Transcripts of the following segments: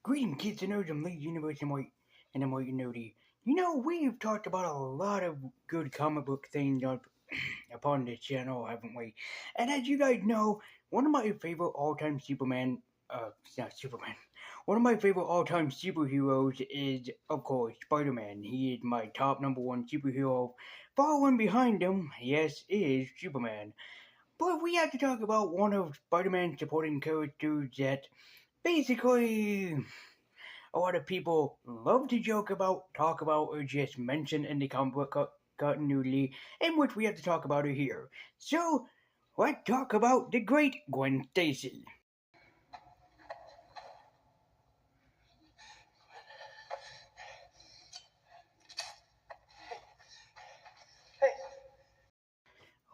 Greetings, kids and nerds. I'm Lee Universe and I'm White and Nerdy. We've talked about a lot of good comic book things upon this channel, haven't we? And as you guys know, one of my favorite all-time not Superman. One of my favorite all-time superheroes is, of course, Spider-Man. He is my top number one superhero. Following behind him, yes, is Superman. But we have to talk about one of Spider-Man's supporting characters that basically a lot of people love to joke about, talk about, or just mention in the comic book continuity, in which we have to talk about it here. So, let's talk about the great Gwen Stacy.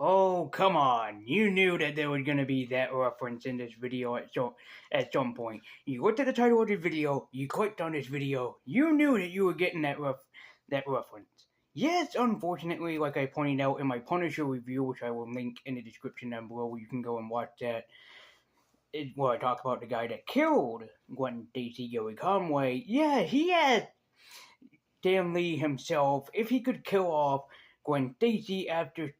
Oh, come on. You knew that there was going to be that reference in this video at some point. You looked at the title of the video, you clicked on this video, you knew that you were getting that reference. Yes, unfortunately, like I pointed out in my Punisher review, which I will link in the description down below where you can go and watch that, where I talk about the guy that killed Gwen Stacy, Gary Conway. Yeah, he had Stan Lee himself, if he could kill off Gwen Stacy after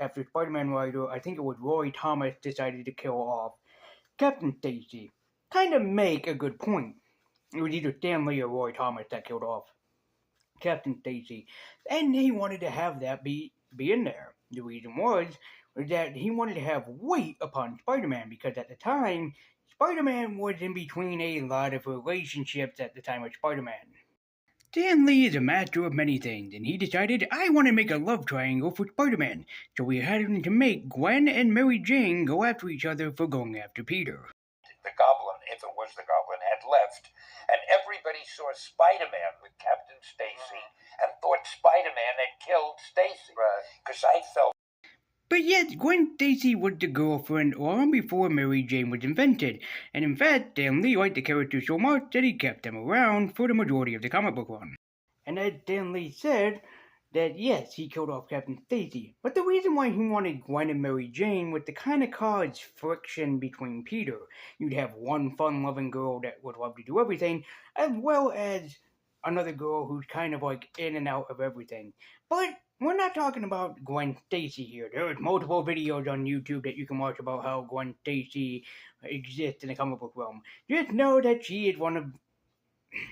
after Spider-Man writer, I think it was Roy Thomas, decided to kill off Captain Stacy, kind of make a good point. It was either Stan Lee or Roy Thomas that killed off Captain Stacy, and he wanted to have that be in there. The reason was that he wanted to have weight upon Spider-Man, because at the time, Spider-Man was in between a lot of relationships at the time of Spider-Man. Stan Lee is a master of many things, and he decided, I want to make a love triangle for Spider-Man, so we had him to make Gwen and Mary Jane go after each other for going after Peter. The Goblin, if it was the Goblin, had left, and everybody saw Spider-Man with Captain Stacy and thought Spider-Man had killed Stacy. Because I felt. But yet, Gwen Stacy was the girlfriend long before Mary Jane was invented, and in fact, Stan Lee liked the character so much that he kept them around for the majority of the comic book run. And as Stan Lee said, that yes, he killed off Captain Stacy, but the reason why he wanted Gwen and Mary Jane was to kind of cause friction between Peter. You'd have one fun-loving girl that would love to do everything, as well as another girl who's kind of like in and out of everything. But we're not talking about Gwen Stacy here. There's multiple videos on YouTube that you can watch about how Gwen Stacy exists in the comic book realm. Just know that she is one of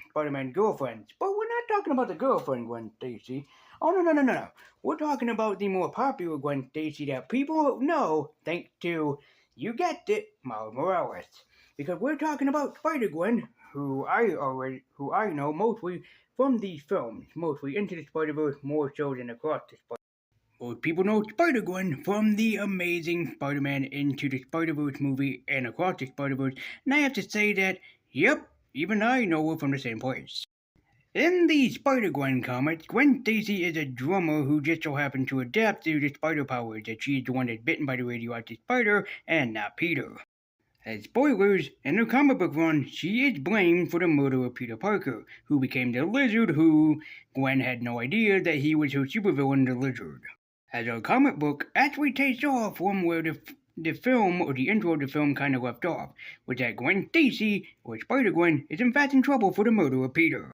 Spider-Man's girlfriends. But we're not talking about the girlfriend Gwen Stacy. Oh, no. We're talking about the more popular Gwen Stacy that people know thanks to, you guessed it, Miles Morales. Because we're talking about Spider-Gwen, who I know mostly from these films, mostly Into the Spider-Verse, more so than Across the Spider-Verse. Most people know Spider-Gwen from the amazing Spider-Man Into the Spider-Verse movie and Across the Spider-Verse, and I have to say that, yep, even I know her from the same place. In the Spider-Gwen comics, Gwen Stacy is a drummer who just so happened to adapt to the spider powers, that she is the one that's bitten by the radioactive spider, and not Peter. As spoilers, in her comic book run, she is blamed for the murder of Peter Parker, who became the Lizard, who Gwen had no idea that he was her supervillain, the Lizard. As our comic book actually takes off from where the film, or the intro of the film, kind of left off, was that Gwen Stacy, or Spider-Gwen, is in fact in trouble for the murder of Peter.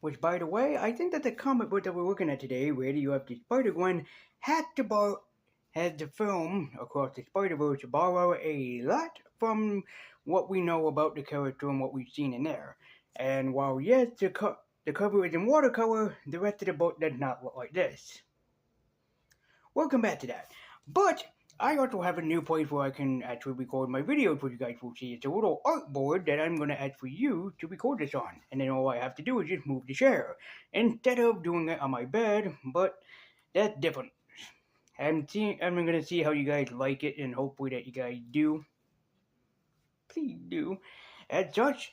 Which, by the way, I think that the comic book that we're looking at today, Radioactive Spider Gwen, had the film Across the Spider-Verse borrow a lot from what we know about the character and what we've seen in there. And while yes, the cover is in watercolor, the rest of the book does not look like this. We'll come back to that. But I also have a new place where I can actually record my videos for you guys will see. It's a little artboard that I'm going to add for you to record this on. And then all I have to do is just move the chair, instead of doing it on my bed, but that's different. I'm going to see how you guys like it, and hopefully that you guys do. Please do. As such,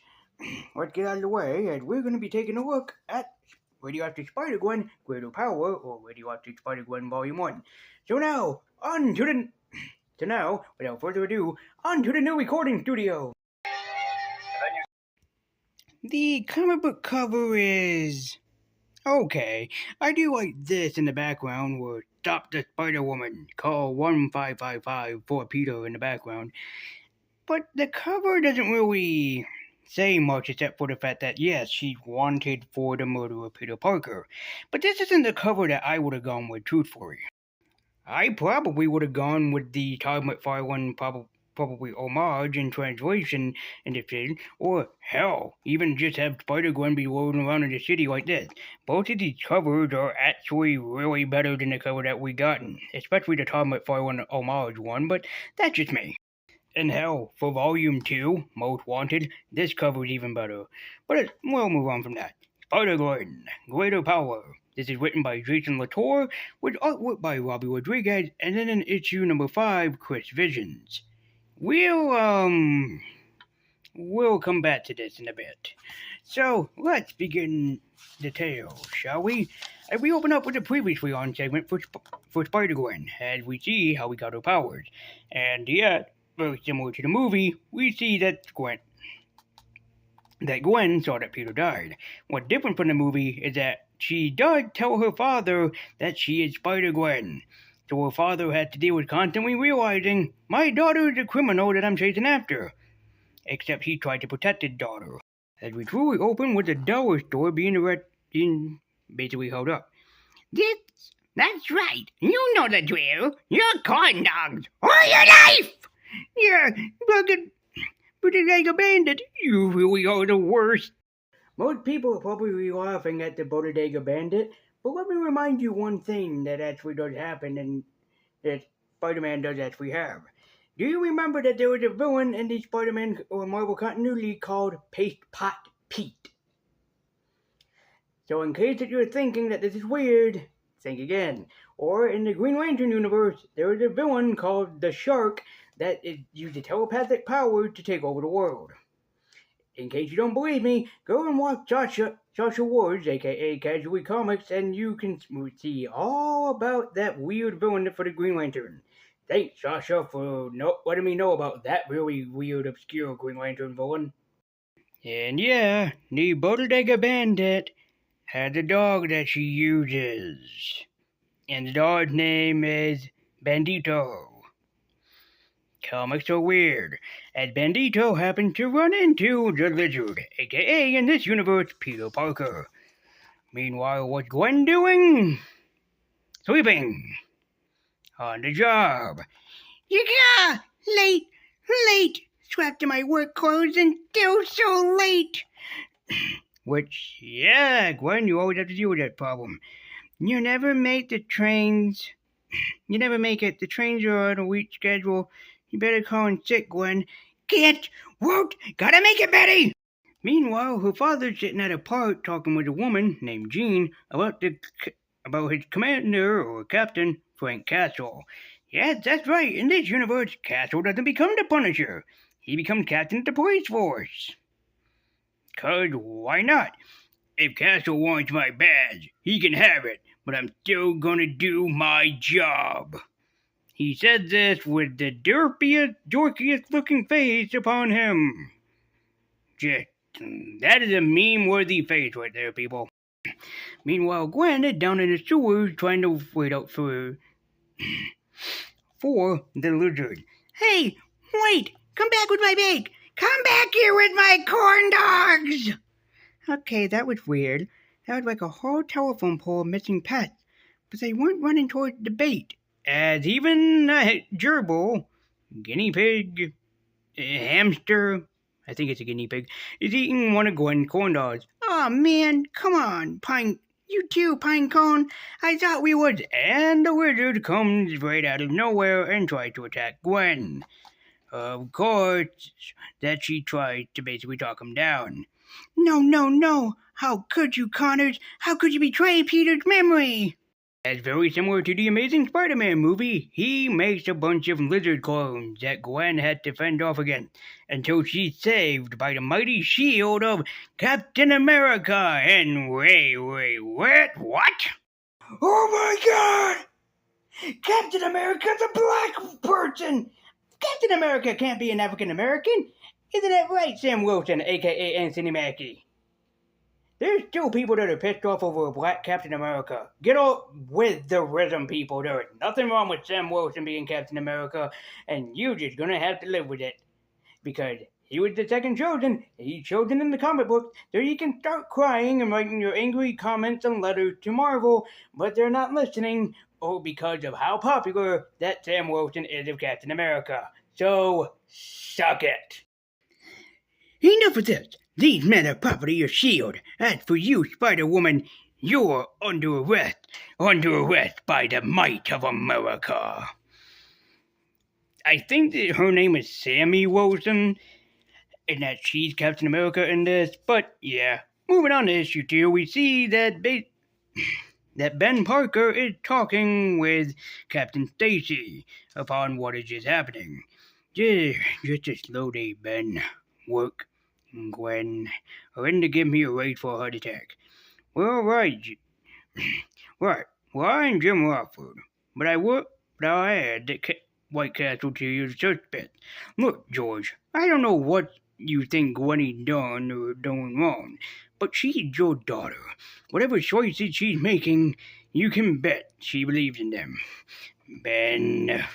let's get out of the way, and we're going to be taking a look at Radioactive Spider Gwen, Greater Power, or Radioactive Spider Gwen Volume 1. So now, without further ado, on to the new recording studio. The comic book cover is okay. I do like this in the background where Stop the Spider-Woman, call 1555 for Peter in the background. But the cover doesn't really say much except for the fact that, yes, she's wanted for the murder of Peter Parker. But this isn't the cover that I would have gone with, truthfully. I probably would have gone with the Todd McFarlane probably homage and translation instead, or hell, even just have Spider-Gwen be rolling around in the city like this. Both of these covers are actually really better than the cover that we gotten, especially the Todd McFarlane homage one, but that's just me. And hell, for Volume 2, Most Wanted, this cover is even better. But we'll move on from that. Spider-Gwen, Greater Power. This is written by Jason Latour, with artwork by Robbie Rodriguez, and then in issue number 5, Chris Visions. We'll come back to this in a bit. So, let's begin the tale, shall we? As we open up with the previously on segment for Spider-Gwen, as we see how we got her powers. And yet, very similar to the movie, we see that Gwen saw that Peter died. What's different from the movie is that she does tell her father that she is Spider-Gwen. So her father had to deal with constantly realizing, my daughter is a criminal that I'm chasing after. Except he tried to protect his daughter. As we truly open with the dollar store being basically held up. That's right. You know the drill. You're corn dogs. Or your life! Yeah, but like a bandit, you really are the worst. Most people are probably laughing at the Bodega Bandit, but let me remind you one thing that actually does happen and that Spider-Man does actually have. Do you remember that there was a villain in the Spider-Man or Marvel continuity called Paste Pot Pete? So in case that you're thinking that this is weird, think again. Or in the Green Lantern universe, there is a villain called the Shark that used a telepathic power to take over the world. In case you don't believe me, go and watch Joshua Wars, aka Casually Comics, and you can see all about that weird villain for the Green Lantern. Thanks, Joshua, for letting me know about that really weird, obscure Green Lantern villain. And yeah, the Bodega Bandit has a dog that she uses. And the dog's name is Bandito. Comics are weird, as Bandito happens to run into the Lizard, aka in this universe, Peter Parker. Meanwhile, what's Gwen doing? Sleeping. On the job. Yeah, late. Strapped to my work clothes and still so late. Which, yeah, Gwen, you always have to deal with that problem. You never make the trains. You never make it. The trains are on a weak schedule. You better call in sick, Gwen. Can't, won't, gotta make it, Betty! Meanwhile, her father's sitting at a park talking with a woman named Jean about his commander or captain, Frank Castle. Yes, that's right. In this universe, Castle doesn't become the Punisher. He becomes captain of the police force. 'Cause why not? If Castle wants my badge, he can have it, but I'm still gonna do my job. He said this with the dorkiest looking face upon him. Just, that is a meme-worthy face right there, people. Meanwhile, Gwen is down in the sewers trying to wait out for the Lizard. Hey, wait! Come back with my bag! Come back here with my corn dogs! Okay, that was weird. That was like a whole telephone pole of missing pets. But they weren't running towards the bait. As even a gerbil, guinea pig, hamster, I think it's a guinea pig, is eating one of Gwen's corn dogs. Oh man, come on, you too, Pinecone. I thought we would. And the Lizard comes right out of nowhere and tries to attack Gwen. Of course, that she tried to basically talk him down. No. How could you, Connors? How could you betray Peter's memory? As very similar to the Amazing Spider-Man movie, he makes a bunch of lizard clones that Gwen had to fend off against until she's saved by the mighty shield of Captain America. And wait, what? Oh my God! Captain America's a black person! Captain America can't be an African American! Isn't that right, Sam Wilson, aka Anthony Mackie? There's still people that are pissed off over a black Captain America. Get off with the rhythm, people. There is nothing wrong with Sam Wilson being Captain America, and you're just gonna have to live with it. Because He was the second chosen. He's chosen in the comic book, so you can start crying and writing your angry comments and letters to Marvel, but they're not listening, because of how popular that Sam Wilson is of Captain America. So, suck it. Enough of this. These men are property of S.H.I.E.L.D. As for you, Spider-Woman, you're under arrest. Under arrest by the might of America. I think that her name is Sammy Wilson, and that she's Captain America in this, but yeah. Moving on to issue 2, we see that Ben Parker is talking with Captain Stacy upon what is just happening. Just a slow day, Ben. Work and Gwen are in to give me a raid for a heart attack. Well, right. Right. Well, I am Jim Rockford, but I'll add that White Castle to your suspect. Look, George, I don't know what you think Gwenny done or doing wrong, but she's your daughter. Whatever choices she's making, you can bet she believes in them. Ben,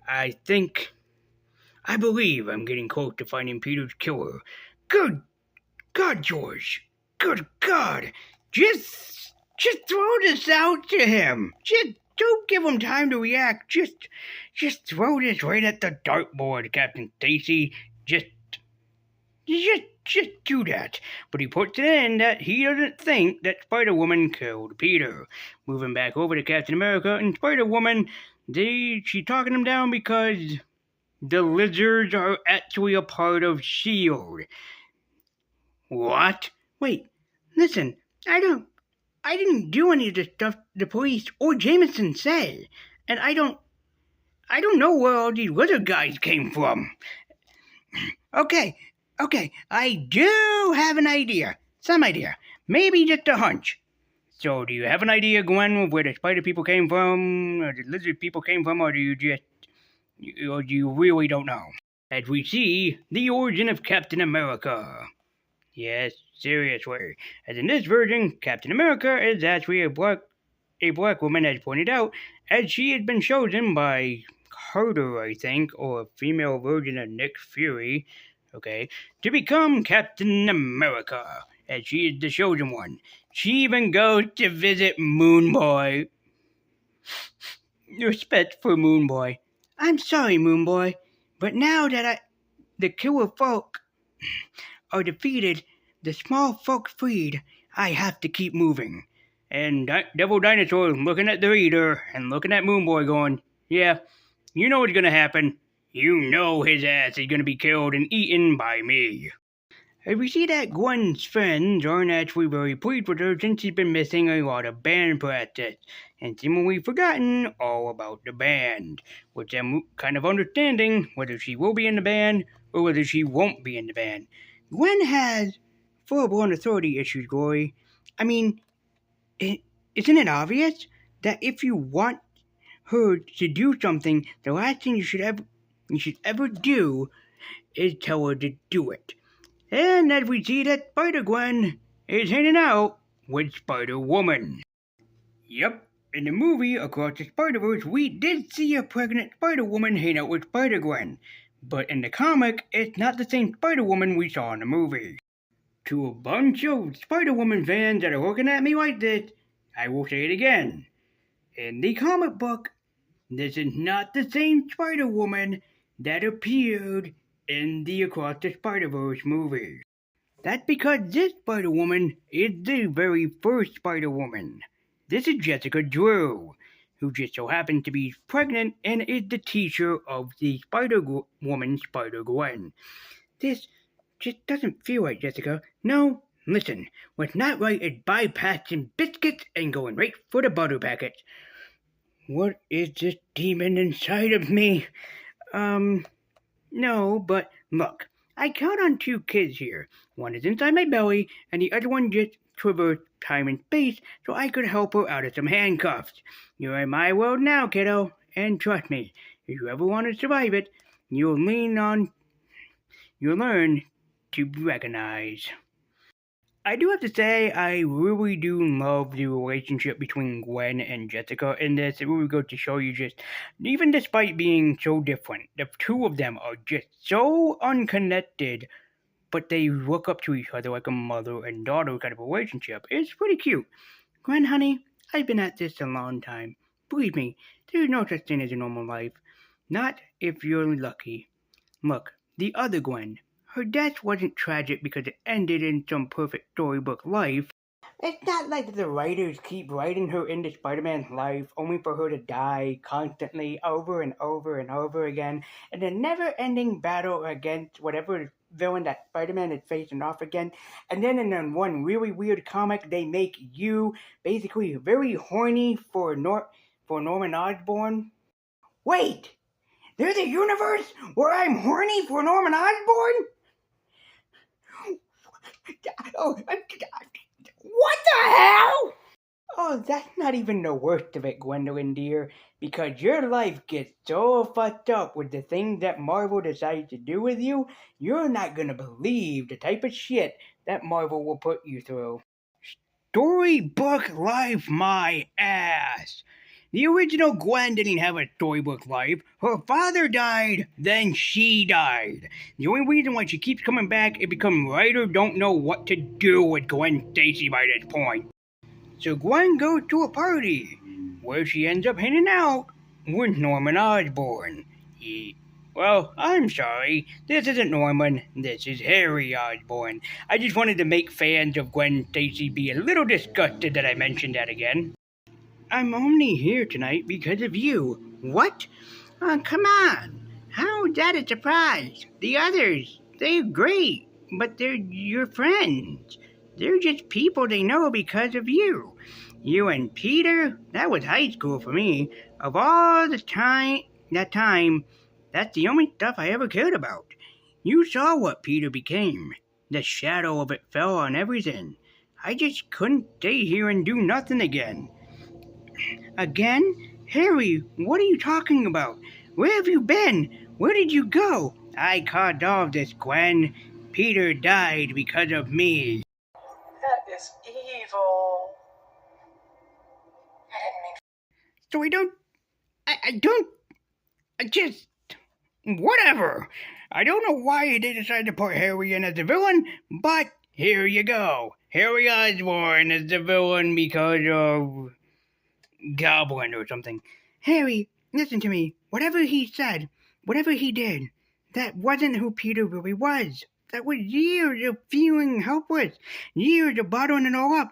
I believe I'm getting close to finding Peter's killer. Good God, George. Good God. Just throw this out to him. Just don't give him time to react. Just throw this right at the dartboard, Captain Stacy. Just do that. But he puts it in that he doesn't think that Spider-Woman killed Peter. Moving back over to Captain America and Spider-Woman, she's talking him down because the lizards are actually a part of S.H.I.E.L.D. What? Wait, listen, I didn't do any of the stuff the police or Jameson said, and I don't know where all these lizard guys came from. Okay, I do have an idea. Some idea. Maybe just a hunch. So, do you have an idea, Gwen, of where the spider people came from, or the lizard people came from, or do you really don't know? As we see, the origin of Captain America. Yes, seriously. As in this version, Captain America is actually a black woman, as pointed out, as she had been chosen by Carter, I think, or a female version of Nick Fury, to become Captain America, as she is the chosen one. She even goes to visit Moon Boy. Respect for Moon Boy. I'm sorry, Moon Boy, but now that the killer folk are defeated, the small folk freed, I have to keep moving. And Devil Dinosaur looking at the reader and looking at Moon Boy going, yeah, you know what's gonna happen. You know his ass is gonna be killed and eaten by me. And we see that Gwen's friends aren't actually very pleased with her since she's been missing a lot of band practice, and seemingly forgotten all about the band, which I'm kind of understanding whether she will be in the band or whether she won't be in the band. Gwen has full-blown authority issues, Glory. I mean, isn't it obvious that if you want her to do something, the last thing you should ever do is tell her to do it? And as we see that Spider-Gwen is hanging out with Spider-Woman. Yep, in the movie Across the Spider-Verse, we did see a pregnant Spider-Woman hang out with Spider-Gwen. But in the comic, it's not the same Spider-Woman we saw in the movie. To a bunch of Spider-Woman fans that are looking at me like this, I will say it again. In the comic book, this is not the same Spider-Woman that appeared in the Across the Spider-Verse movie. That's because this Spider-Woman is the very first Spider-Woman. This is Jessica Drew, who just so happens to be pregnant and is the teacher of the Spider-Woman, Spider-Gwen. This just doesn't feel right, Jessica. No, listen, what's not right is bypassing biscuits and going right for the butter packets. What is this demon inside of me? No, but look, I count on 2 kids here. One is inside my belly, and the other one just traversed time and space so I could help her out of some handcuffs. You're in my world now, kiddo, and trust me, if you ever want to survive it, you'll learn to recognize. I do have to say, I really do love the relationship between Gwen and Jessica in this. It really goes to show you just, even despite being so different, the two of them are just so unconnected, but they look up to each other like a mother and daughter kind of relationship. It's pretty cute. Gwen, honey, I've been at this a long time. Believe me, there's no such thing as a normal life. Not if you're lucky. Look, the other Gwen. Her death wasn't tragic because it ended in some perfect storybook life. It's not like the writers keep writing her into Spider-Man's life only for her to die constantly over and over and over again in a never-ending battle against whatever villain that Spider-Man is facing off again. And then in one really weird comic, they make you basically very horny for Norman Osborn. Wait! There's a universe where I'm horny for Norman Osborn? Oh, what the hell? Oh, that's not even the worst of it, Gwendolyn dear, because your life gets so fucked up with the things that Marvel decides to do with you, you're not gonna believe the type of shit that Marvel will put you through. Storybook life, my ass! The original Gwen didn't have a storybook life. Her father died, then she died. The only reason why she keeps coming back is because writers don't know what to do with Gwen Stacy by this point. So Gwen goes to a party, where she ends up hanging out with Norman Osborn. Well, I'm sorry, this isn't Norman, this is Harry Osborn. I just wanted to make fans of Gwen Stacy be a little disgusted that I mentioned that again. I'm only here tonight because of you. What? Oh, come on. How's that a surprise? The others, they're great, but they're your friends. They're just people they know because of you. You and Peter, that was high school for me. Of all that time, that's the only stuff I ever cared about. You saw what Peter became. The shadow of it fell on everything. I just couldn't stay here and do nothing again. Again? Harry, what are you talking about? Where have you been? Where did you go? I caused all of this, Gwen. Peter died because of me. That is evil. I didn't mean... So I just... Whatever. I don't know why they decided to put Harry in as the villain, but here you go. Harry Osborn is the villain because of... Goblin or something. Harry, listen to me. Whatever he said, whatever he did, that wasn't who Peter really was. That was years of feeling helpless, years of bottling it all up.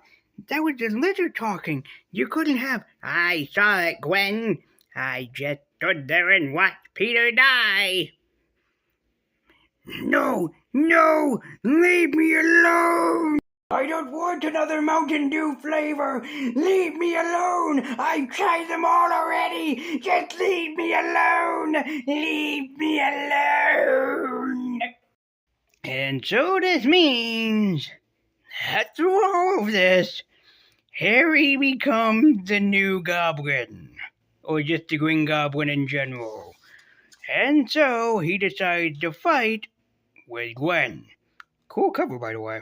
That was the lizard talking. You couldn't have, I saw it, Gwen. I just stood there and watched Peter die. No, leave me alone. I don't want another Mountain Dew flavor! Leave me alone! I've tried them all already! Just leave me alone! Leave me alone! And so this means that through all of this, Harry becomes the new Goblin. Or just the Green Goblin in general. And so he decides to fight with Gwen. Cool cover, by the way.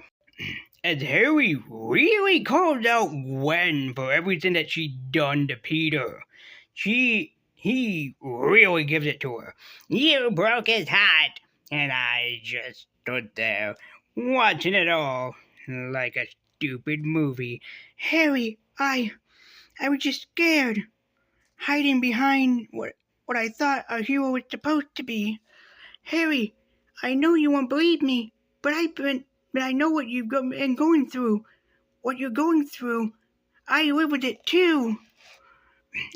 As Harry really calls out Gwen for everything that she done to Peter. He really gives it to her. You broke his heart, and I just stood there, watching it all, like a stupid movie. Harry, I was just scared, hiding behind what I thought a hero was supposed to be. Harry, I know you won't believe me, but I know what you've been going through. What you're going through. I live with it too.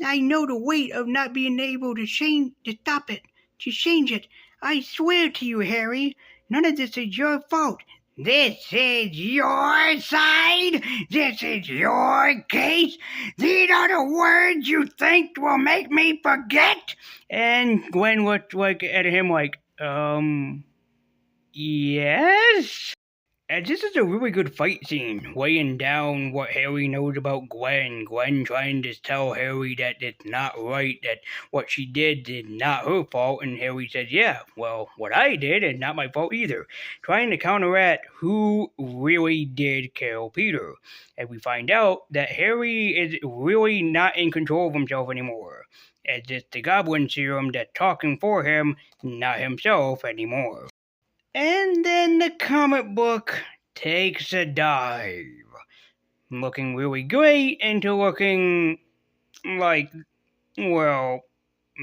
I know the weight of not being able to stop it, to change it. I swear to you, Harry, none of this is your fault. This is your side? This is your case? These are the words you think will make me forget? And Gwen looked at him like, yes? And this is a really good fight scene, weighing down what Harry knows about Gwen. Gwen trying to tell Harry that it's not right, that what she did is not her fault, and Harry says, yeah, well, what I did is not my fault either. Trying to counteract who really did kill Peter. And we find out that Harry is really not in control of himself anymore. It's just the Goblin serum that's talking for him, not himself anymore. And then the comic book takes a dive. Looking really great into looking like, well,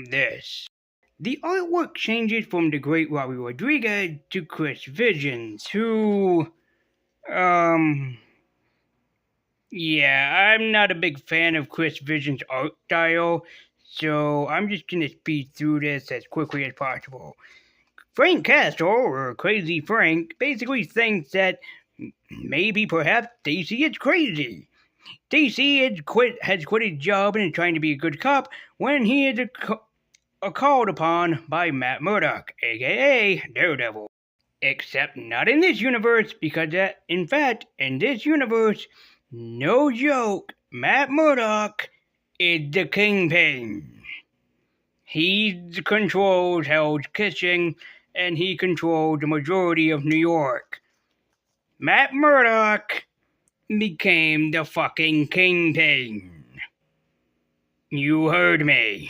this. The artwork changes from the great Robbie Rodriguez to Chris Visions, who, yeah, I'm not a big fan of Chris Visions' art style, so I'm just gonna speed through this as quickly as possible. Frank Castle, or Crazy Frank, basically thinks that maybe perhaps Stacy is crazy. Stacy has quit his job and is trying to be a good cop when he is called upon by Matt Murdock, aka Daredevil. Except not in this universe, because in fact, in this universe, no joke, Matt Murdock is the Kingpin. He controls Hell's Kitchen, and he controls the majority of New York. Matt Murdock became the fucking Kingpin. You heard me.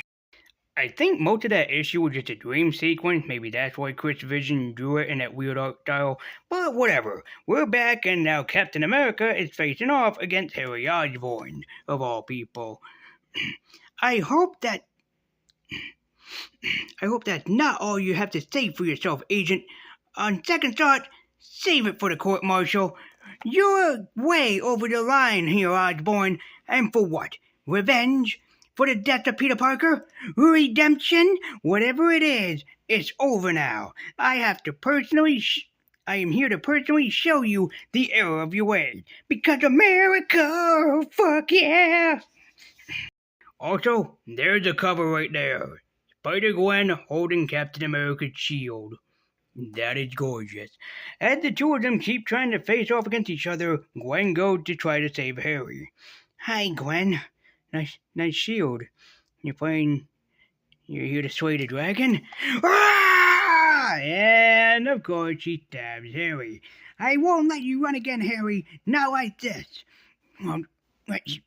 I think most of that issue was just a dream sequence. Maybe that's why Chris Vision drew it in that weird art style. But whatever. We're back, and now Captain America is facing off against Harry Osborn, of all people. I hope that's not all you have to say for yourself, Agent. On second thought, save it for the court-martial. You're way over the line here, Osborn. And for what? Revenge? For the death of Peter Parker? Redemption? Whatever it is, it's over now. I am here to personally show you the error of your ways. Because America, fuck yeah! Also, there's a cover right there. Spider Gwen holding Captain America's shield. That is gorgeous. As the two of them keep trying to face off against each other, Gwen goes to try to save Harry. Hi, Gwen. Nice shield. You're here to slay the dragon? Ah! And of course she stabs Harry. I won't let you run again, Harry. Not like this. Won't let you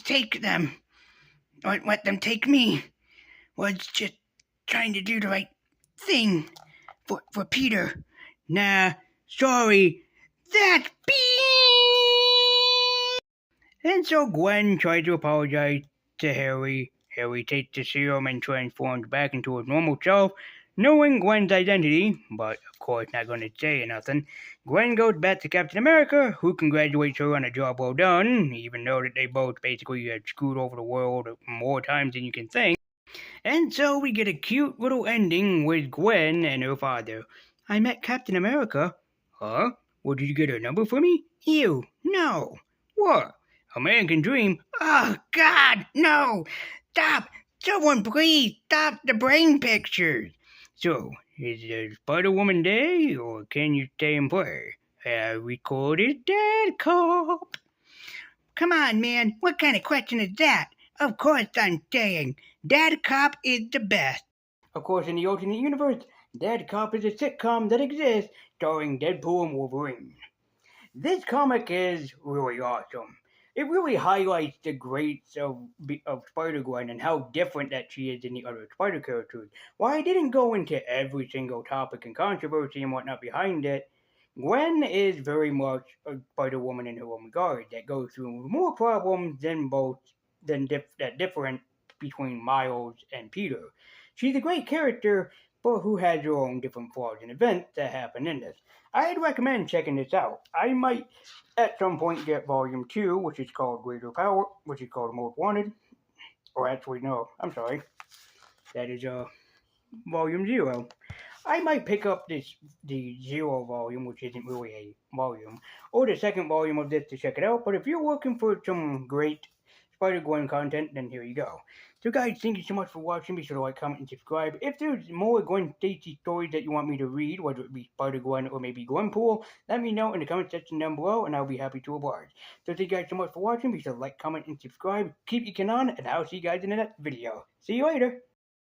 take them. Won't let them take me. Was just trying to do the right thing for Peter. Nah, sorry. That's beep. And so Gwen tries to apologize to Harry. Harry takes the serum and transforms back into his normal self, knowing Gwen's identity, but of course not going to say nothing. Gwen goes back to Captain America, who congratulates her on a job well done, even though that they both basically had screwed over the world more times than you can think. And so we get a cute little ending with Gwen and her father. I met Captain America. Huh? Well, did you get her number for me? Ew, no. What? American Dream? Oh, God, no! Stop! Someone please stop the brain pictures! So, is it Spider-Woman Day, or can you stay and play? I recorded Dead Cop. Come on, man, what kind of question is that? Of course I'm staying. Dead Cop is the best. Of course, in the alternate universe, Dead Cop is a sitcom that exists starring Deadpool and Wolverine. This comic is really awesome. It really highlights the greats of Spider-Gwen and how different that she is than the other Spider characters. While I didn't go into every single topic and controversy and whatnot behind it, Gwen is very much a Spider-Woman in her own regard that goes through more problems that different between Miles and Peter. She's a great character, but who has her own different flaws and events that happen in this. I'd recommend checking this out. I might at some point get Volume 2, which is called Greater Power, which is called Most Wanted. Or actually, no, I'm sorry. That is Volume 0. I might pick up the 0 volume, which isn't really a volume, or the second volume of this to check it out. But if you're looking for some great Spider Gwen content, then here you go. So guys, thank you so much for watching. Be sure to like, comment, and subscribe. If there's more Gwen Stacy stories that you want me to read, whether it be Spider Gwen or maybe Gwenpool, let me know in the comment section down below, and I'll be happy to oblige. So thank you guys so much for watching. Be sure to like, comment, and subscribe. Keep your canon, and I'll see you guys in the next video. See you later.